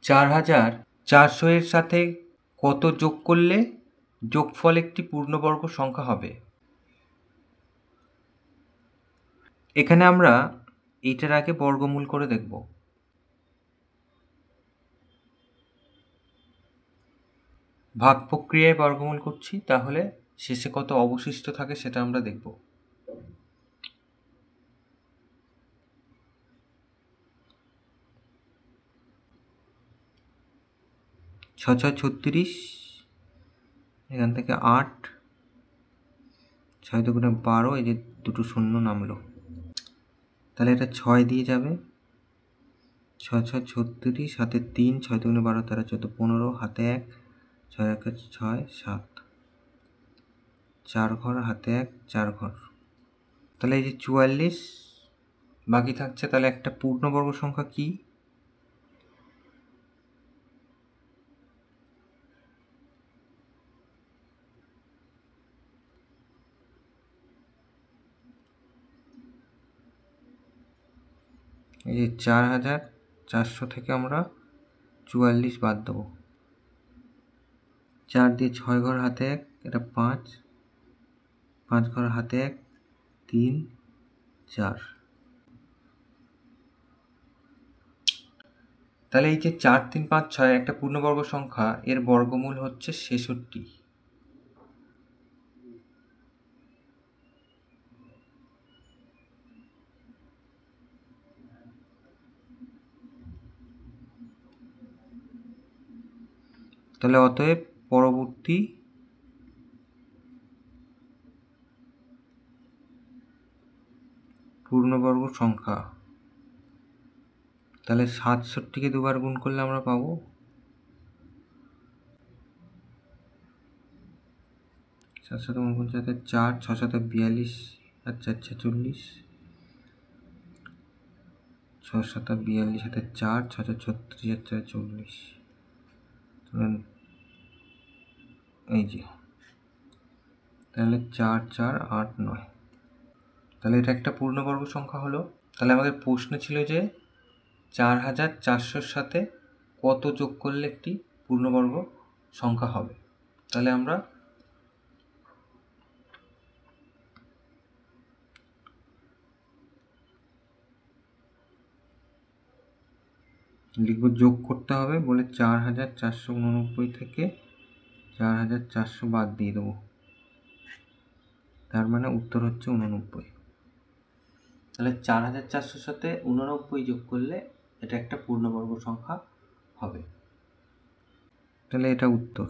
4400 এর সাথে কত যোগ করলে যোগফল একটি পূর্ণবর্গ সংখ্যা হবে? এখানে আমরা এইটার আগে বর্গমূল করে দেখব। ভাগ প্রক্রিয়ায় বর্গমূল করছি, তাহলে শেষে কত অবশিষ্ট থাকে সেটা আমরা দেখব। ছয় 36, এখান থেকে 8, 6 দুগুণে 12, এই যে দুটো শূন্য নামলো, তাহলে এটা 6 দিয়ে যাবে। 6 6 36, হাতে 3, 6 দুগুণে 12, 13 14 15, হাতে 1, 6 1 6 7, 4 ঘর, হাতে 1, 4 ঘর, তাহলে এই যে 44 বাকি থাকছে। তাহলে একটা পূর্ণবর্গ সংখ্যা কি? এই যে 4400 থেকে আমরা 44 বাদ দেবো। 4 দিয়ে 6 ঘর, হাতে 1, এটা 5, 5 ঘর, হাতে 1, 3 4, তাহলে এই যে 4 3 5 6 একটা পূর্ণবর্গ সংখ্যা, এর বর্গমূল হচ্ছে 66। তাহলে অতএব পরবর্তী পূর্ণবর্গ সংখ্যা, তাহলে 67কে দুবার গুণ করলে আমরা পাবো 7 7 49, 4 6 7 42, আর 4 46, 6 7 42, হাতে 4 6 36, আর 4 40, এই যে, তাহলে 4 4 8 9, তাহলে এটা একটা পূর্ণবর্গ সংখ্যা হলো। তাহলে আমাদের প্রশ্ন ছিল যে 4400-র সাথে কত যোগ করলে একটি পূর্ণবর্গ সংখ্যা হবে। তাহলে আমরা লিখব, যোগ করতে হবে বলে 4489 থেকে 4400 বাদ দিয়ে দেবো, তার মানে উত্তর হচ্ছে 89। তাহলে 4400-র সাথে 89 যোগ করলে এটা একটা পূর্ণবর্গ সংখ্যা হবে। তাহলে এটা উত্তর।